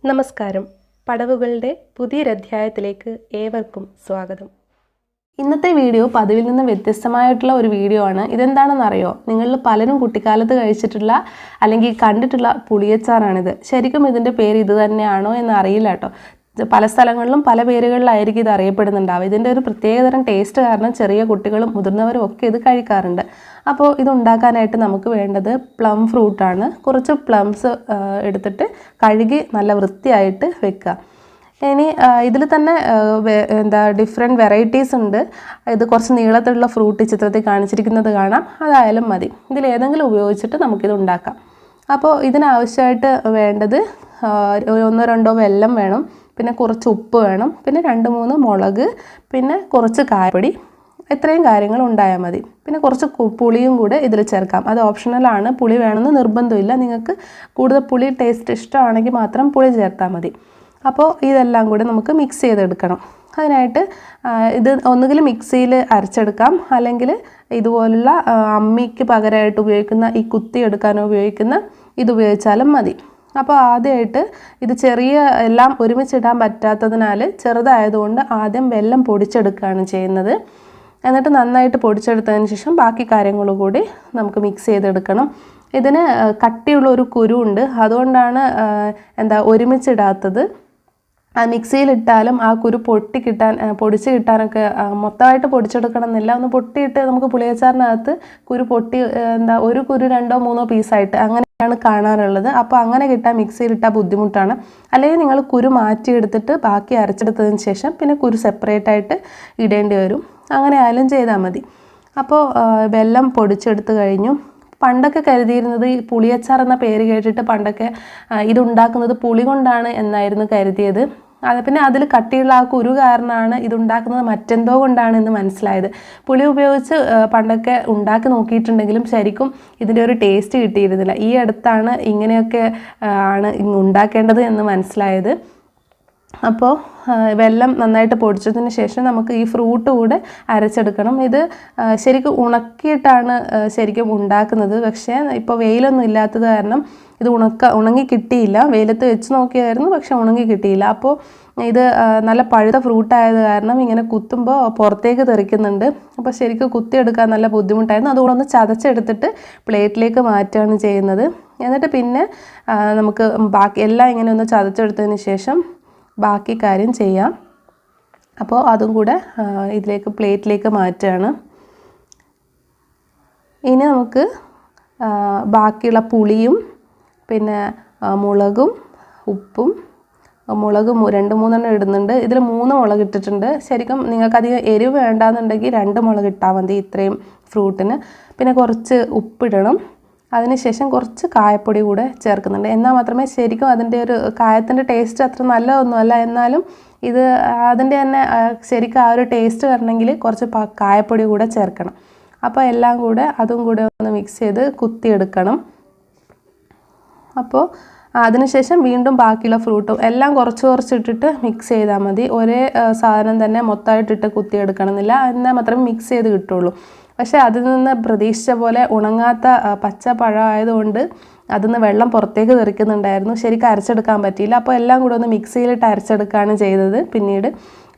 നമസ്കാരം. പടവുകളുടെ പുതിയൊരധ്യായത്തിലേക്ക് ഏവർക്കും സ്വാഗതം. ഇന്നത്തെ വീഡിയോ പതിവിൽ നിന്ന് വ്യത്യസ്തമായിട്ടുള്ള ഒരു വീഡിയോ ആണ്. ഇതെന്താണെന്നറിയോ? നിങ്ങളിൽ പലരും കുട്ടിക്കാലത്ത് കഴിച്ചിട്ടുള്ള അല്ലെങ്കിൽ കണ്ടിട്ടുള്ള പുളിയച്ചാറാണിത്. ശരിക്കും ഇതിൻ്റെ പേര് ഇത് തന്നെയാണോ എന്ന് അറിയില്ല കേട്ടോ. പല സ്ഥലങ്ങളിലും പല പേരുകളിലായിരിക്കും ഇത് അറിയപ്പെടുന്നുണ്ടാവുക. ഇതിൻ്റെ ഒരു പ്രത്യേകതരം ടേസ്റ്റ് കാരണം ചെറിയ കുട്ടികളും മുതിർന്നവരും ഒക്കെ ഇത് കഴിക്കാറുണ്ട്. അപ്പോൾ ഇതുണ്ടാക്കാനായിട്ട് നമുക്ക് വേണ്ടത് പ്ലം ഫ്രൂട്ടാണ്. കുറച്ച് പ്ലംസ് എടുത്തിട്ട് കഴുകി നല്ല വൃത്തിയായിട്ട് വെക്കുക. ഇനി ഇതിൽ തന്നെ ഡിഫറെൻറ്റ് വെറൈറ്റീസ് ഉണ്ട്. ഇത് കുറച്ച് നീളത്തിലുള്ള ഫ്രൂട്ട് ചിത്രത്തിൽ കാണിച്ചിരിക്കുന്നത് കാണാം. അതായാലും മതി. ഇതിലേതെങ്കിലും ഉപയോഗിച്ചിട്ട് നമുക്കിത് ഉണ്ടാക്കാം. അപ്പോൾ ഇതിനാവശ്യമായിട്ട് വേണ്ടത് 1-2 വെല്ലം വേണം, പിന്നെ കുറച്ച് ഉപ്പ് വേണം, പിന്നെ 2-3 മുളക്, പിന്നെ കുറച്ച് കായപ്പൊടി. ഇത്രയും കാര്യങ്ങൾ ഉണ്ടായാൽ മതി. പിന്നെ കുറച്ച് പുളിയും കൂടെ ഇതിൽ ചേർക്കാം. അത് ഓപ്ഷണലാണ്. പുളി വേണമെന്ന് നിർബന്ധമില്ല. നിങ്ങൾക്ക് കൂടുതൽ പുളി ടേസ്റ്റ് ഇഷ്ടമാണെങ്കിൽ മാത്രം പുളി ചേർത്താൽ മതി. അപ്പോൾ ഇതെല്ലാം കൂടെ നമുക്ക് മിക്സ് ചെയ്തെടുക്കണം. അതിനായിട്ട് ഇത് ഒന്നുകിൽ മിക്സിയിൽ അരച്ചെടുക്കാം, അല്ലെങ്കിൽ ഇതുപോലുള്ള അമ്മിക്ക് പകരമായിട്ട് ഉപയോഗിക്കുന്ന ഈ കുത്തിയെടുക്കാനോ ഉപയോഗിക്കുന്ന ഇത് ഉപയോഗിച്ചാലും മതി. അപ്പോൾ ആദ്യമായിട്ട് ഇത് എല്ലാം ഒരുമിച്ചിടാൻ പറ്റാത്തതിനാൽ ചെറുതായതുകൊണ്ട് ആദ്യം വെല്ലം പൊടിച്ചെടുക്കുകയാണ് ചെയ്യുന്നത്. എന്നിട്ട് നന്നായിട്ട് പൊടിച്ചെടുത്തതിന് ശേഷം ബാക്കി കാര്യങ്ങൾ കൂടി നമുക്ക് മിക്സ് ചെയ്തെടുക്കണം. ഇതിന് കട്ടിയുള്ള ഒരു കുരുണ്ട്, അതുകൊണ്ടാണ് ഒരുമിച്ചിടാത്തത്. മിക്സിയിലിട്ടാലും ആ കുരു പൊടിച്ച് കിട്ടാനൊക്കെ മൊത്തമായിട്ട് പൊടിച്ചെടുക്കണം എന്നില്ല. ഒന്ന് പൊട്ടിയിട്ട് നമുക്ക് പുളിയച്ചാറിനകത്ത് കുരു ഒരു കുരു 2-3 പീസായിട്ട് അങ്ങനെയാണ് കാണാറുള്ളത്. അപ്പോൾ അങ്ങനെ കിട്ടാൻ മിക്സിയിലിട്ടാൽ ബുദ്ധിമുട്ടാണ്. അല്ലെങ്കിൽ നിങ്ങൾ കുരു മാറ്റിയെടുത്തിട്ട് ബാക്കി അരച്ചെടുത്തതിന് ശേഷം പിന്നെ കുരു സെപ്പറേറ്റ് ആയിട്ട് ഇടേണ്ടി വരും. അങ്ങനെ ആയാലും ചെയ്താൽ മതി. അപ്പോൾ വെല്ലം പൊടിച്ചെടുത്ത് കഴിഞ്ഞു. പണ്ടൊക്കെ കരുതിയിരുന്നത് ഈ പുളിയച്ചാർ എന്ന പേര് കേട്ടിട്ട് പണ്ടൊക്കെ ഇതുണ്ടാക്കുന്നത് പുളി കൊണ്ടാണ് എന്നായിരുന്നു കരുതിയത്. പിന്നെ അതിൽ കട്ടിയുള്ള ആ കുരു കാരണമാണ് ഇതുണ്ടാക്കുന്നത് മറ്റെന്തോ കൊണ്ടാണ് എന്ന് മനസ്സിലായത്. പുളി ഉപയോഗിച്ച് പണ്ടൊക്കെ ഉണ്ടാക്കി നോക്കിയിട്ടുണ്ടെങ്കിലും ശരിക്കും ഇതിൻ്റെ ഒരു ടേസ്റ്റ് കിട്ടിയിരുന്നില്ല. ഈ അടുത്താണ് ഇങ്ങനെയൊക്കെ ആണ് ഉണ്ടാക്കേണ്ടത് എന്ന് മനസ്സിലായത്. അപ്പോൾ വെല്ലം നന്നായിട്ട് പൊടിച്ചതിന് ശേഷം നമുക്ക് ഈ ഫ്രൂട്ട് കൂടെ അരച്ചെടുക്കണം. ഇത് ശരിക്കും ഉണക്കിയിട്ടാണ് ശരിക്കും ഉണ്ടാക്കുന്നത്. പക്ഷേ ഇപ്പോൾ വെയിലൊന്നും ഇല്ലാത്തത് കാരണം ഇത് ഉണങ്ങി കിട്ടിയില്ല. വെയിലത്ത് വെച്ച് നോക്കിയായിരുന്നു, പക്ഷെ ഉണങ്ങി കിട്ടിയില്ല. അപ്പോൾ ഇത് നല്ല പഴുത്ത ഫ്രൂട്ടായത് കാരണം ഇങ്ങനെ കുത്തുമ്പോൾ പുറത്തേക്ക് തെറിക്കുന്നുണ്ട്. അപ്പോൾ ശരിക്കും കുത്തിയെടുക്കാൻ നല്ല ബുദ്ധിമുട്ടായിരുന്നു. അതുകൊണ്ട് ഒന്ന് ചതച്ചെടുത്തിട്ട് പ്ലേറ്റിലേക്ക് മാറ്റുകയാണ് ചെയ്യുന്നത്. എന്നിട്ട് പിന്നെ നമുക്ക് ബാക്കി എല്ലാം ഇങ്ങനെ ഒന്ന് ചതച്ചെടുത്തതിന് ശേഷം ബാക്കി കാര്യം ചെയ്യാം. അപ്പോൾ അതും കൂടെ പ്ലേറ്റിലേക്ക് മാറ്റുകയാണ്. ഇനി നമുക്ക് ബാക്കിയുള്ള പുളിയും പിന്നെ മുളകും ഉപ്പും, മുളക് 2-3 ഇടുന്നുണ്ട്. ഇതിൽ 3 മുളക് ഇട്ടിട്ടുണ്ട്. ശരിക്കും നിങ്ങൾക്ക് അധികം എരിവ് വേണ്ടാന്നുണ്ടെങ്കിൽ 2 മുളക് ഇട്ടാൽ മതി ഇത്രയും ഫ്രൂട്ടിന്. പിന്നെ കുറച്ച് ഉപ്പിടണം. അതിനുശേഷം കുറച്ച് കായപ്പൊടി കൂടെ ചേർക്കുന്നുണ്ട്. എന്നാൽ മാത്രമേ ശരിക്കും അതിൻ്റെ ഒരു കായത്തിൻ്റെ ടേസ്റ്റ് അത്ര നല്ലതൊന്നുമല്ല, എന്നാലും ഇത് അതിൻ്റെ തന്നെ ശരിക്കും ആ ഒരു ടേസ്റ്റ് വരണമെങ്കിൽ കുറച്ച് കായപ്പൊടി കൂടെ ചേർക്കണം. അപ്പോൾ എല്ലാം കൂടെ അതും കൂടെ ഒന്ന് മിക്സ് ചെയ്ത് കുത്തിയെടുക്കണം. അപ്പോൾ അതിനുശേഷം വീണ്ടും ബാക്കിയുള്ള ഫ്രൂട്ടും എല്ലാം കുറച്ച് ഇട്ടിട്ട് മിക്സ് ചെയ്താൽ മതി. ഒരേ സാധനം തന്നെ മൊത്തമായിട്ടിട്ട് കുത്തിയെടുക്കണം എന്നില്ല, എന്നാൽ മാത്രമേ മിക്സ് ചെയ്ത് കിട്ടുള്ളൂ. പക്ഷേ അതിൽ നിന്ന് പ്രതീക്ഷിച്ച പോലെ ഉണങ്ങാത്ത പച്ച പഴം ആയതുകൊണ്ട് അതിൽ നിന്ന് വെള്ളം പുറത്തേക്ക് തെറിക്കുന്നുണ്ടായിരുന്നു. ശരിക്കും അരച്ചെടുക്കാൻ പറ്റിയില്ല. അപ്പോൾ എല്ലാം കൂടെ ഒന്ന് മിക്സിയിലിട്ട് അരച്ചെടുക്കുകയാണ് ചെയ്തത്.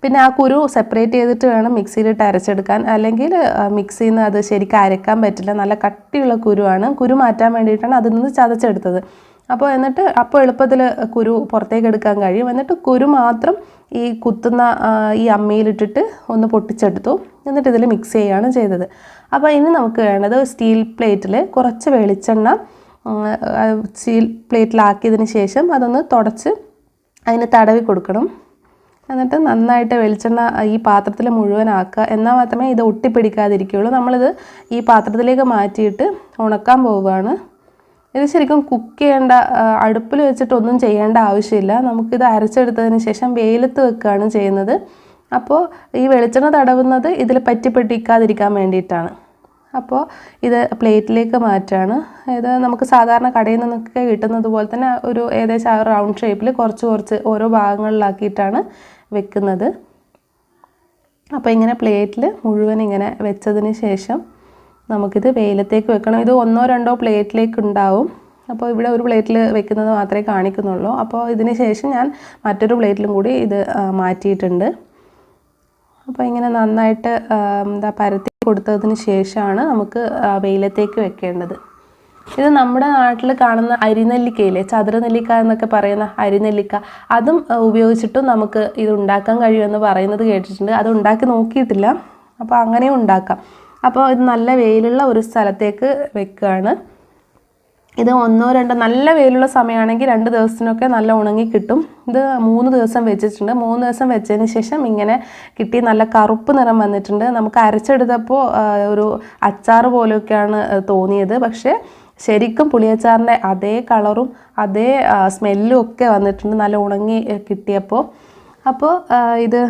പിന്നെ ആ കുരു സെപ്പറേറ്റ് ചെയ്തിട്ട് വേണം മിക്സിയിലിട്ട് അരച്ചെടുക്കാൻ, അല്ലെങ്കിൽ മിക്സിയിൽ നിന്ന് അത് ശരിക്കും അരക്കാൻ പറ്റില്ല. നല്ല കട്ടിയുള്ള കുരുവാണ്. കുരു മാറ്റാൻ വേണ്ടിയിട്ടാണ് അതിൽ നിന്ന് ചതച്ചെടുത്തത്. അപ്പോൾ എളുപ്പത്തിൽ കുരു പുറത്തേക്ക് എടുക്കാൻ കഴിയും. എന്നിട്ട് കുരു മാത്രം ഈ കുത്തുന്ന ഈ അമ്മിയിലിട്ടിട്ട് ഒന്ന് പൊട്ടിച്ചെടുത്തു. എന്നിട്ട് ഇതിൽ മിക്സ് ചെയ്യുകയാണ് ചെയ്തത്. അപ്പോൾ ഇനി നമുക്ക് വേണ്ടത് സ്റ്റീൽ പ്ലേറ്റിൽ കുറച്ച് വെളിച്ചെണ്ണ സ്റ്റീൽ പ്ലേറ്റിലാക്കിയതിന് ശേഷം അതൊന്ന് തുടച്ച് അതിന് തടവി കൊടുക്കണം. എന്നിട്ട് നന്നായിട്ട് വെളിച്ചെണ്ണ ഈ പാത്രത്തിൽ മുഴുവൻ ആക്കുക. എന്നാൽ മാത്രമേ ഇത് ഒട്ടിപ്പിടിക്കാതിരിക്കുകയുള്ളൂ. നമ്മളിത് ഈ പാത്രത്തിലേക്ക് മാറ്റിയിട്ട് ഉണക്കാൻ പോവുകയാണ്. ഇത് ശരിക്കും കുക്ക് ചെയ്യേണ്ട, അടുപ്പിൽ വെച്ചിട്ടൊന്നും ചെയ്യേണ്ട ആവശ്യമില്ല. നമുക്കിത് അരച്ചെടുത്തതിന് ശേഷം വെയിലത്ത് വെക്കുകയാണ് ചെയ്യുന്നത്. അപ്പോൾ ഈ വെളിച്ചെണ്ണ തടവുന്നത് ഇതിൽ പറ്റിപ്പിടിക്കാതിരിക്കാൻ വേണ്ടിയിട്ടാണ്. അപ്പോൾ ഇത് പ്ലേറ്റിലേക്ക് മാറ്റുകയാണ്. ഇത് നമുക്ക് സാധാരണ കടയിൽ നിന്നൊക്കെ കിട്ടുന്നത് പോലെ തന്നെ ഒരു ഏകദേശം റൗണ്ട് ഷേപ്പിൽ കുറച്ച് ഓരോ ഭാഗങ്ങളിലാക്കിയിട്ടാണ് വെക്കുന്നത്. അപ്പോൾ ഇങ്ങനെ പ്ലേറ്റിൽ മുഴുവൻ ഇങ്ങനെ വെച്ചതിന് ശേഷം നമുക്കിത് വെയിലത്തേക്ക് വെക്കണം. ഇത് 1-2 പ്ലേറ്റിലേക്ക് ഉണ്ടാവും. അപ്പോൾ ഇവിടെ ഒരു പ്ലേറ്റിൽ വെക്കുന്നത് മാത്രമേ കാണിക്കുന്നുള്ളൂ. അപ്പോൾ ഇതിന് ശേഷം ഞാൻ മറ്റൊരു പ്ലേറ്റിലും കൂടി ഇത് മാറ്റിയിട്ടുണ്ട്. അപ്പോൾ ഇങ്ങനെ നന്നായിട്ട് പരത്തി കൊടുത്തതിന് ശേഷമാണ് നമുക്ക് വെയിലത്തേക്ക് വെക്കേണ്ടത്. ഇത് നമ്മുടെ നാട്ടിൽ കാണുന്ന അരിനെല്ലിക്കയില്ലേ, ചതുരനെല്ലിക്ക എന്നൊക്കെ പറയുന്ന അരിനെല്ലിക്ക, അതും ഉപയോഗിച്ചിട്ടും നമുക്ക് ഇത് ഉണ്ടാക്കാൻ കഴിയുമെന്ന് പറയുന്നത് കേട്ടിട്ടുണ്ട്. അത് ഉണ്ടാക്കി നോക്കിയിട്ടില്ല. അപ്പോൾ അങ്ങനെയും ഉണ്ടാക്കാം. അപ്പോൾ ഇത് നല്ല വെയിലുള്ള ഒരു സ്ഥലത്തേക്ക് വെക്കുകയാണ്. ഇത് 1-2 നല്ല വെയിലുള്ള സമയമാണെങ്കിൽ 2 ദിവസത്തിനൊക്കെ നല്ല ഉണങ്ങി കിട്ടും. ഇത് 3 ദിവസം വെച്ചിട്ടുണ്ട്. 3 ദിവസം വെച്ചതിന് ശേഷം ഇങ്ങനെ കിട്ടി, നല്ല കറുപ്പ് നിറം വന്നിട്ടുണ്ട്. നമുക്ക് അരച്ചെടുത്തപ്പോൾ ഒരു അച്ചാർ പോലെയൊക്കെയാണ് തോന്നിയത്. പക്ഷേ ശരിക്കും പുളിയച്ചാറിൻ്റെ അതേ കളറും അതേ സ്മെല്ലും ഒക്കെ വന്നിട്ടുണ്ട് നല്ല ഉണങ്ങി കിട്ടിയപ്പോൾ. അപ്പോൾ ഇത്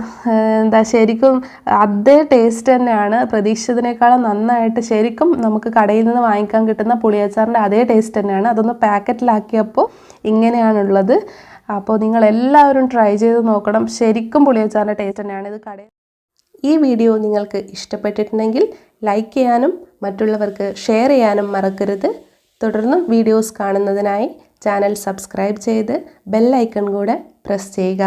ശരിക്കും അതേ ടേസ്റ്റ് തന്നെയാണ്, പ്രതീക്ഷിച്ചതിനേക്കാളും നന്നായിട്ട് ശരിക്കും നമുക്ക് കടയിൽ നിന്ന് വാങ്ങിക്കാൻ കിട്ടുന്ന പുളിയച്ചാറിൻ്റെ അതേ ടേസ്റ്റ് തന്നെയാണ്. അതൊന്ന് പാക്കറ്റിലാക്കിയപ്പോൾ ഇങ്ങനെയാണുള്ളത്. അപ്പോൾ നിങ്ങളെല്ലാവരും ട്രൈ ചെയ്ത് നോക്കണം. ശരിക്കും പുളിയച്ചാറിൻ്റെ ടേസ്റ്റ് തന്നെയാണ് ഇത് കടയിൽ. ഈ വീഡിയോ നിങ്ങൾക്ക് ഇഷ്ടപ്പെട്ടിട്ടുണ്ടെങ്കിൽ ലൈക്ക് ചെയ്യാനും മറ്റുള്ളവർക്ക് ഷെയർ ചെയ്യാനും മറക്കരുത്. തുടർന്നും വീഡിയോസ് കാണുന്നതിനായി ചാനൽ സബ്സ്ക്രൈബ് ചെയ്ത് ബെൽ ഐക്കൺ കൂടെ പ്രസ് ചെയ്യുക.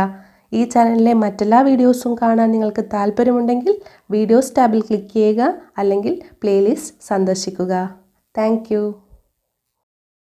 ഈ ചാനലിലെ മറ്റെല്ലാ വീഡിയോസും കാണാൻ നിങ്ങൾക്ക് താല്പര്യമുണ്ടെങ്കിൽ വീഡിയോസ് ടാബിൽ ക്ലിക്ക് ചെയ്യുക, അല്ലെങ്കിൽ പ്ലേലിസ്റ്റ് സന്ദർശിക്കുക. താങ്ക്